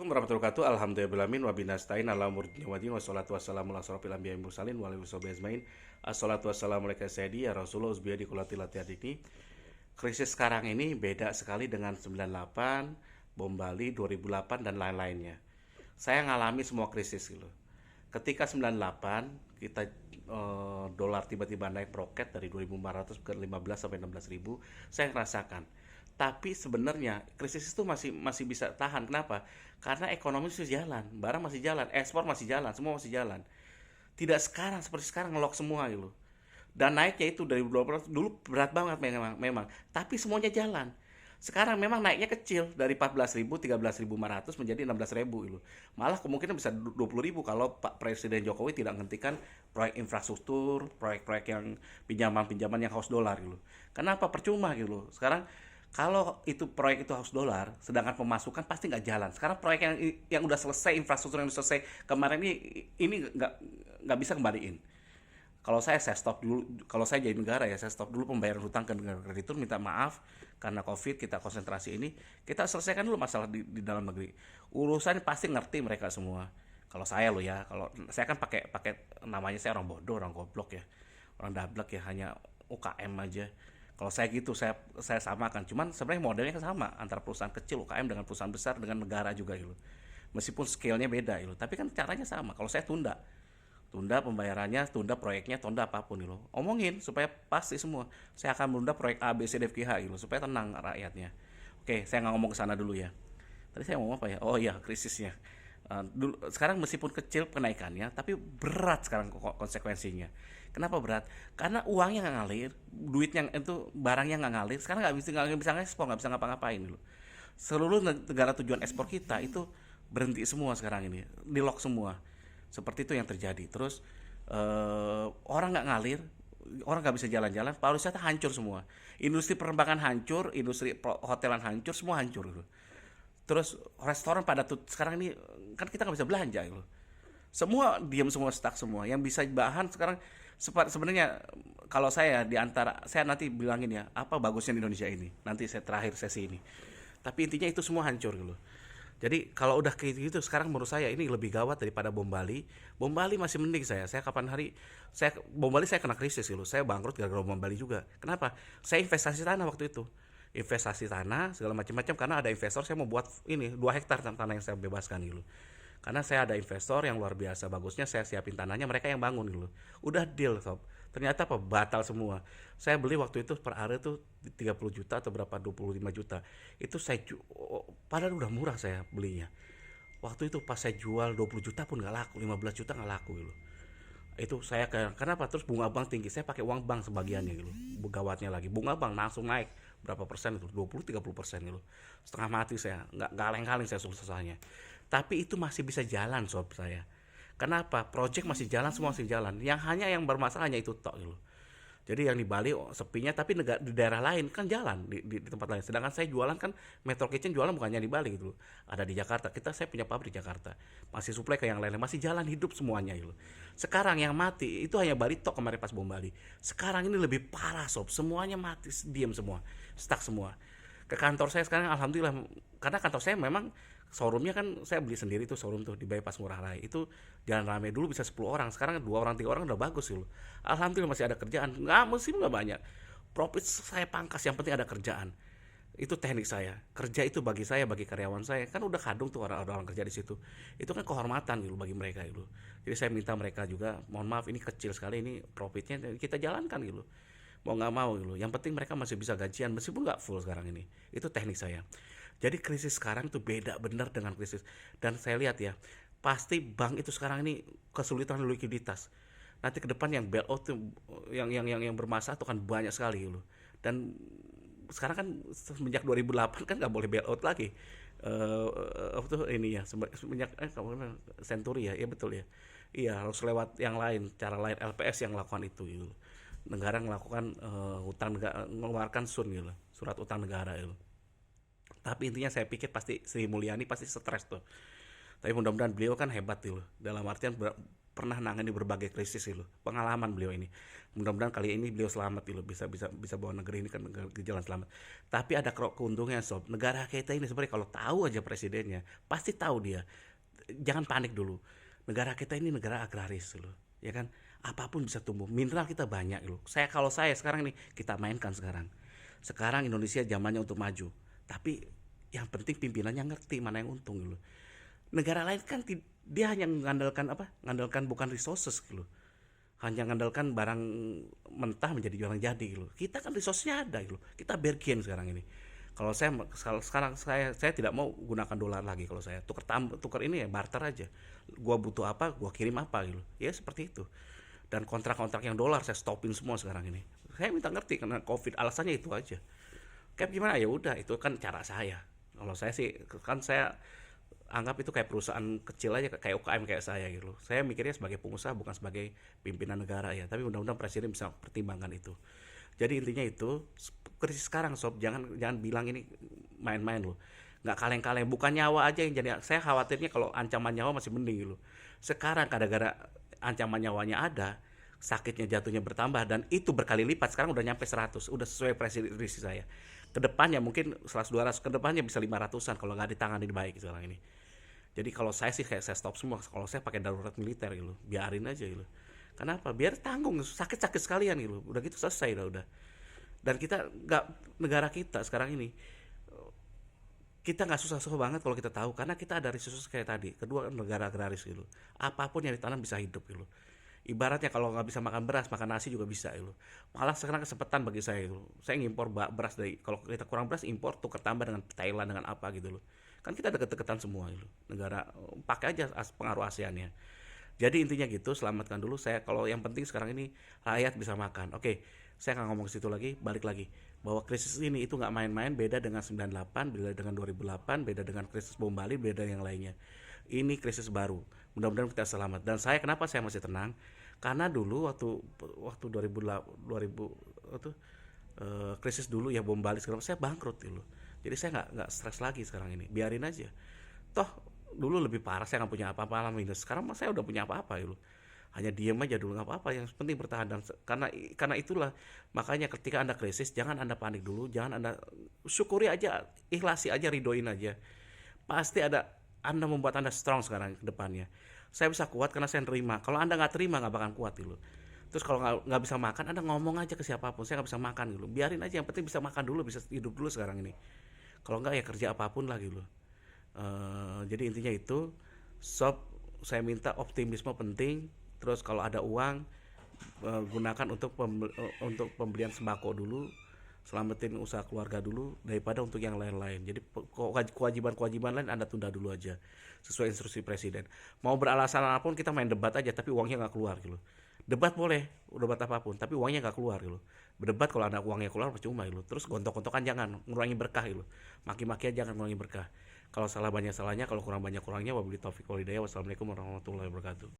Assalamualaikum warahmatullahi wabarakatuh. Alhamdulillahirabbil wa binastain ala umuri dunya waddin wassalatu wassalamu ala asrofil anbiya'i wal mursalin wa alihi washabihi ajmain. Assalatu wassalamu alayka sayyidi ya Rasulullah usbiyadi kulati latiyadini. Krisis sekarang ini beda sekali dengan 98, bom Bali, 2008 dan lain-lainnya. Saya ngalami semua krisis gitu. Ketika 98 kita dolar tiba-tiba naik roket dari 2.400 ke 15 sampai 16.000, saya ngerasakan. Tapi sebenarnya krisis itu masih masih bisa tahan. Kenapa? Karena ekonomi masih jalan, barang masih jalan, ekspor masih jalan, semua masih jalan. Tidak sekarang seperti sekarang ngelok semua gitu. Dan naiknya itu dari 20% dulu berat banget memang, tapi semuanya jalan. Sekarang memang naiknya kecil dari 14.000, 13.500 menjadi 16.000 gitu. Malah kemungkinan bisa 20.000 kalau Pak Presiden Jokowi tidak menghentikan proyek infrastruktur, proyek-proyek yang pinjaman-pinjaman yang haus dolar gitu. Kenapa? Percuma gitu. Sekarang kalau itu proyek itu haus dolar, sedangkan pemasukan pasti nggak jalan. Sekarang proyek yang udah selesai, infrastruktur yang udah selesai kemarin ini nggak bisa kembaliin. Kalau saya stop dulu. Kalau saya jadi negara ya, saya stop dulu pembayaran hutang ke negara kreditur, minta maaf karena covid kita konsentrasi ini, kita selesaikan dulu masalah di dalam negeri. Urusan pasti ngerti mereka semua. Kalau saya loh ya, kalau saya kan pakai pakai namanya, saya orang bodoh, orang goblok ya, orang dablek ya, hanya UKM aja. Kalau saya gitu, saya samakan. Cuman sebenarnya modelnya kan sama antara perusahaan kecil UKM dengan perusahaan besar dengan negara juga gitu. Meskipun scale-nya beda gitu, tapi kan caranya sama. Kalau saya tunda pembayarannya, tunda proyeknya, tunda apapun gitu. Omongin supaya pasti semua. Saya akan menunda proyek A, B, C, D, F, G, H gitu supaya tenang rakyatnya. Oke, saya nggak ngomong ke sana dulu ya. Tadi saya ngomong apa ya? Oh iya, krisisnya. Sekarang meskipun kecil kenaikannya, tapi berat sekarang konsekuensinya. Kenapa berat? Karena uangnya nggak ngalir, duitnya itu barangnya nggak ngalir. Sekarang nggak bisa ngekspor, nggak bisa ngapa-ngapain dulu. Seluruh negara tujuan ekspor kita itu berhenti semua sekarang ini, di lock semua. Seperti itu yang terjadi. Terus orang nggak ngalir, orang nggak bisa jalan-jalan, pariwisata hancur semua. Industri penerbangan hancur, industri hotelan hancur, semua hancur gitu. Terus restoran pada tuh sekarang ini kan kita nggak bisa belanja gitu. Semua diam, semua stuck semua. Yang bisa bahan sekarang sebenarnya, kalau saya di antara saya nanti bilangin ya apa bagusnya di Indonesia ini. Nanti saya terakhir sesi ini. Tapi intinya itu semua hancur gitu. Jadi kalau udah kayak gitu sekarang menurut saya ini lebih gawat daripada bom Bali. Bom Bali masih mending saya. Saya kapan hari bom Bali saya kena krisis gitu. Saya bangkrut gara-gara bom Bali juga. Kenapa? Saya investasi tanah waktu itu. Investasi tanah segala macam-macam karena ada investor, saya mau buat ini 2 hektar tanah yang saya bebaskan gitu. Karena saya ada investor yang luar biasa bagusnya, saya siapin tanahnya, mereka yang bangun gitu. Udah deal sob. Ternyata apa? Batal semua. Saya beli waktu itu per area tuh 30 juta atau berapa, 25 juta. Itu padahal udah murah saya belinya. Waktu itu pas saya jual 20 juta pun nggak laku, 15 juta nggak laku gitu. Itu saya kenapa? Terus bunga bank tinggi, saya pakai uang bank sebagiannya gitu. Gawatnya lagi bunga bank langsung naik berapa persen itu, 20-30% gitu. Setengah mati saya, nggak kaleng-kaleng saya susahnya. Tapi itu masih bisa jalan sob saya. Kenapa? Project masih jalan, semua masih jalan. Yang hanya yang bermasalah hanya itu tok gitu. Jadi yang di Bali sepinya, tapi di daerah lain kan jalan, di tempat lain. Sedangkan saya jualan kan, Metro Kitchen jualan bukannya di Bali gitu. Ada di Jakarta. Saya punya pabrik di Jakarta. Masih supply ke yang lain, masih jalan hidup semuanya gitu. Sekarang yang mati itu hanya Bali tok kemarin pas bom Bali. Sekarang ini lebih parah sob, semuanya mati, diam semua, stuck semua. Ke kantor saya sekarang alhamdulillah, karena kantor saya memang showroomnya kan saya beli sendiri tuh, showroom tuh di Bypass Ngurah Rai itu jalan rame, dulu bisa 10 orang, sekarang 2 orang 3 orang udah bagus loh. Alhamdulillah masih ada kerjaan, nggak musim nggak banyak, profit saya pangkas, yang penting ada kerjaan. Itu teknik saya, kerja itu bagi saya, bagi karyawan saya kan udah kadung tuh orang-orang kerja di situ, itu kan kehormatan gitu bagi mereka gitu. Jadi saya minta mereka juga, mohon maaf ini kecil sekali, ini profitnya kita jalankan gitu, mau nggak mau gitu. Yang penting mereka masih bisa gajian meskipun nggak full sekarang ini. Itu teknik saya. Jadi krisis sekarang itu beda benar dengan krisis. Dan saya lihat ya, pasti bank itu sekarang ini kesulitan likuiditas. Nanti ke depan yang bailout tuh, yang bermasalah tuh kan banyak sekali gitu. Dan sekarang kan semenjak 2008 kan nggak boleh bailout lagi. Apa tuh ini ya, semenjak Century ya, iya betul ya. Iya, harus lewat yang lain, cara lain, LPS yang lakukan itu gitu. Negara melakukan hutang negara, mengeluarkan gitu, surat utang negara itu. Tapi intinya saya pikir pasti Sri Mulyani pasti stres tuh. Tapi mudah-mudahan beliau kan hebat tuh, dalam artian pernah nangani berbagai krisis gitu. Pengalaman beliau ini. Mudah-mudahan kali ini beliau selamat gitu, bisa bawa negeri ini kan ke jalan selamat. Tapi ada keuntungnya sob. Negara kita ini sebenarnya kalau tahu aja presidennya, pasti tahu dia. Jangan panik dulu. Negara kita ini negara agraris loh, ya kan? Apapun bisa tumbuh. Mineral kita banyak loh. Kalau saya sekarang nih kita mainkan sekarang. Sekarang Indonesia zamannya untuk maju. Tapi yang penting pimpinannya ngerti mana yang untung gitu. Negara lain kan dia hanya mengandalkan apa? Mengandalkan bukan resources gitu. Hanya mengandalkan barang mentah menjadi barang jadi gitu. Kita kan resource-nya ada gitu. Kita bergen sekarang ini. Kalau sekarang saya tidak mau gunakan dolar lagi. Kalau saya tukar ini ya barter aja. Gua butuh apa, gua kirim apa gitu. Ya seperti itu. Dan kontrak-kontrak yang dolar saya stopin semua sekarang ini. Saya minta ngerti karena Covid, alasannya itu aja. Kayak gimana ya udah, itu kan cara saya. Kalau saya sih kan saya anggap itu kayak perusahaan kecil aja, kayak UKM kayak saya gitu. Saya mikirnya sebagai pengusaha bukan sebagai pimpinan negara ya. Tapi mudah-mudahan presiden bisa pertimbangkan itu. Jadi intinya itu krisis sekarang sob, jangan bilang ini main-main loh. Nggak kaleng-kaleng, bukan nyawa aja yang jadi. Saya khawatirnya kalau ancaman nyawa masih mending gitu. Sekarang gara-gara ancaman nyawanya ada, sakitnya jatuhnya bertambah dan itu berkali lipat. Sekarang udah nyampe 100, udah sesuai prediksi saya. Kedepannya mungkin 100-200, kedepannya bisa 500-an kalau nggak ditangani baik sekarang ini. Jadi kalau saya sih kayak saya stop semua. Kalau saya pakai darurat militer gitu, biarin aja gitu. Kenapa? Biar tanggung sakit-sakit sekalian gitu. Udah gitu selesai udah. Dan kita nggak, negara kita sekarang ini kita nggak susah-susah banget kalau kita tahu karena kita ada resources kayak tadi. Kedua negara agraris gitu. Apapun yang ditanam bisa hidup gitu. Ibaratnya kalau nggak bisa makan beras, makan nasi juga bisa itu. Malah sekarang kesempatan bagi saya itu. Saya ngimpor beras dari, kalau kita kurang beras impor tukar tambah dengan Thailand dengan apa gitu loh. Kan kita deket-deketan semua itu. Negara pakai aja pengaruh ASEAN-nya. Jadi intinya gitu, selamatkan dulu. Saya kalau yang penting sekarang ini rakyat bisa makan. Oke, saya nggak ngomong ke situ lagi, balik lagi bahwa krisis ini itu nggak main-main, beda dengan 98, beda dengan 2008, beda dengan krisis bom Bali, beda yang lainnya. Ini krisis baru. Mudah-mudahan kita selamat. Dan saya kenapa saya masih tenang? Karena dulu waktu 2000 waktu krisis dulu ya bom Bali segala saya bangkrut dulu. Jadi saya nggak stres lagi sekarang ini. Biarin aja. Toh dulu lebih parah, saya nggak punya apa-apa lah minus. Sekarang saya udah punya apa-apa dulu. Hanya diem aja dulu nggak apa-apa. Yang penting bertahan. Dan karena itulah makanya ketika Anda krisis jangan Anda panik dulu, jangan Anda syukuri aja, ikhlasi aja, ridoin aja. Pasti ada, Anda membuat Anda strong sekarang ke depannya. Saya bisa kuat karena saya terima. Kalau Anda nggak terima nggak bakal kuat dulu. Terus kalau nggak bisa makan, Anda ngomong aja ke siapapun, saya nggak bisa makan gitu. Biarin aja, yang penting bisa makan dulu, bisa hidup dulu sekarang ini. Kalau nggak ya kerja apapun lah gitu. Jadi intinya itu, sob, saya minta optimisme penting. Terus kalau ada uang, gunakan untuk pembelian sembako dulu, selamatin usaha keluarga dulu daripada untuk yang lain-lain. Jadi kewajiban lain Anda tunda dulu aja sesuai instruksi presiden. Mau beralasan apapun kita main debat aja tapi uangnya nggak keluar gitu. Debat boleh, debat apapun, tapi uangnya nggak keluar gitu. Berdebat kalau ada uangnya keluar percuma gitu. Terus gontok-gontokan jangan, ngurangi berkah gitu. Maki-maki aja jangan ngurangi berkah. Kalau salah banyak salahnya, kalau kurang banyak kurangnya. Wabillahi taufiq wal hidayah. Wassalamualaikum warahmatullahi wabarakatuh.